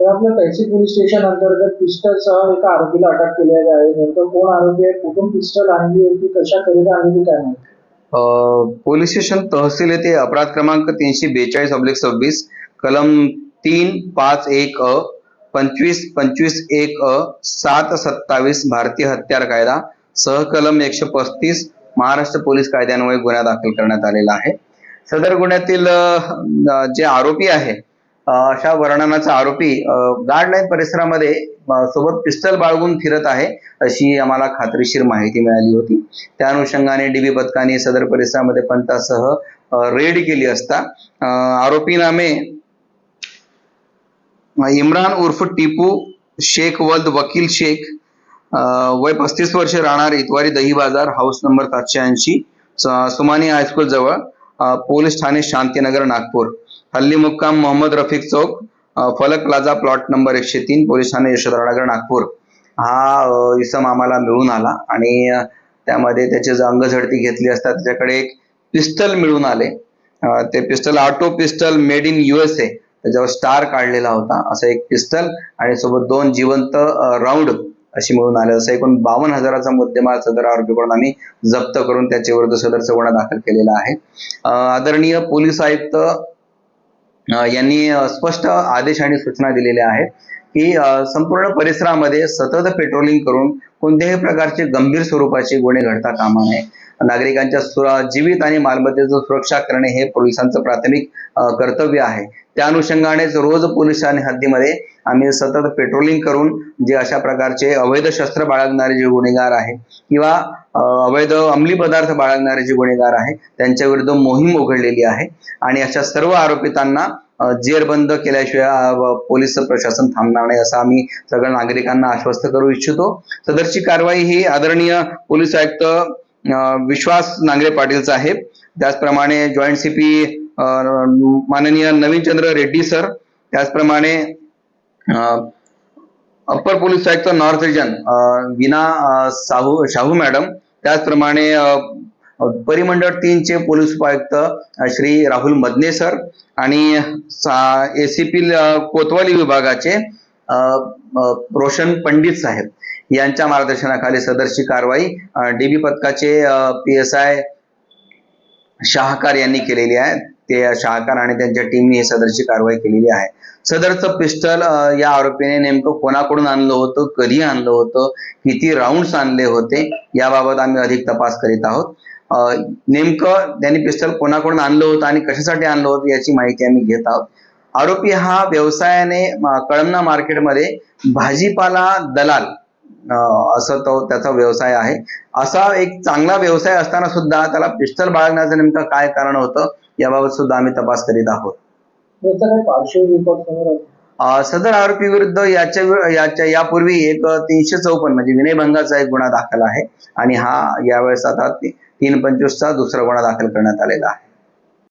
तर आपल्या तहसील police station अंतर्गत पिस्टलसह एका आरोपीला अटक केलेली आहे. नेमकं कोण आरोपी आहे, कुठून पिस्टल आणली होती, कशाकरिता आणली होती काय माहिती? पोलीस स्टेशन तहसील येथे अपराध क्रमांक 342/26 कलम 351 अ 25-25-1 अ 7-27 भारतीय हत्यार कायदा सहकलम 135 महाराष्ट्र पोलीस कायद्यान्वये गुन्हा दाखल करण्यात आलेला आहे. सदर गुन्ह्यातील जे आरोपी आहे, अशा वर्णनाचा आरोपी गार्डलाईन परिसरामध्ये सोबत पिस्टल बाळगून फिरत आहे अशी आम्हाला खात्रीशीर माहिती मिळाली होती. त्या अनुषंगाने डीबी पथकाने सदर परिसरामध्ये पंथासह रेड केली असता आरोपी नामे इम्रान उर्फ टिपू शेख वल्द वकील शेख, वय 35 वर्ष, राहणार इतवारी दही बाजार, हाऊस नंबर 780, सुमानी हायस्कूल जवळ, पोलीस ठाणे शांतीनगर नागपूर, हल्ली मुक्काम मोहम्मद रफिक चौक, फलक plaza plot number 103, police Thane Yashodhara Nagar Nagpur. हा इसम आम्हाला मिळून आला आणि त्यामध्ये त्याची अंगझडती घेतली असता त्याच्याकडे एक पिस्टल मिळून आले. ते pistol auto pistol made in USA, त्याच्यावर स्टार काढलेला होता असं एक पिस्टल आणि सोबत 2 जिवंत राऊंड अशी मिळून आले. असं एकूण 52,000चा मुद्देमाल सदर आरोपीकडून आम्ही जप्त करून त्याच्या विरुद्ध सदरचा गुन्हा दाखल केलेला आहे. आदरणीय पोलीस आयुक्त यांनी स्पष्ट आदेश आणि सूचना दिलेल्या आहेत की संपूर्ण परिसरामध्ये सतत पेट्रोलिंग करून कोणत्याही प्रकारचे गंभीर स्वरूपाचे गुन्हे घडता कामा नये. नागरिकांच्या जीवित आणि मालमत्तेची सुरक्षा करणे हे पोलिसांचं प्राथमिक कर्तव्य आहे. त्या अनुषंगानेच रोज पोलीस ठाणे हद्दीमध्ये आम्ही सतत पेट्रोलिंग करून जे अशा प्रकारचे अवैध शस्त्र बाळगणारे जे गुन्हेगार आहे किंवा अवैध अंमली पदार्थ बाळगणारे जे गुन्हेगार आहे त्यांच्या विरुद्ध मोहीम उघडलेली आहे आणि अशा सर्व आरोपितांना जेरबंद केल्याशिवाय पोलीस प्रशासन थांबणार नाही असं आम्ही सगळ्या नागरिकांना आश्वस्त करू इच्छितो. सदरची कारवाई ही आदरणीय पोलीस आयुक्त विश्वास नांगरे पाटील साहेब, त्याचप्रमाणे जॉईंट CP माननीय नवीनचंद्र रेड्डी सर, त्याचप्रमाणे अप्पर पोलीस आयुक्त नॉर्थ रिजन विना शाहू मॅडम, त्याचप्रमाणे परिमंडळ 3 चे पोलीस उपायुक्त श्री राहुल मदने सर आणि ACP कोतवाली विभागाचे रोशन पंडित साहेब यांच्या मार्गदर्शनाखाली सदरची कारवाई डीबी पथकाचे PSI शाहकार यांनी केलेली आहे. ते शाहकार आणि त्यांच्या टीमने सदरची कारवाई केलेली आहे. सदरचं पिस्टल या आरोपीने नेमकं कोणाकडून आणलं होतं, कधी आणलं होतं, किती राऊंड्स आणले होते याबाबत आम्ही अधिक तपास करीत आहोत. नेमकं त्यांनी पिस्टल कोणाकडून आणलं होतं आणि कशासाठी आणलं होतं याची माहिती आम्ही घेत आहोत. आरोपी हा व्यवसायाने कळमना मार्केटमध्ये भाजीपाला दलाल असं तो त्याचा व्यवसाय आहे. असा एक चांगला व्यवसाय असताना सुद्धा त्याला पिस्टल बाळगण्याचं नेमकं काय कारण होतं याबाबत सुद्धा आम्ही तपास करीत आहोत. सदर आरोपी विरुद्ध यापूर्वी एक 354 म्हणजे विनयभंगाचा एक गुन्हा दाखल आहे आणि हा यावेळेस आता 325चा दुसरा गुन्हा दाखल करण्यात आलेला आहे.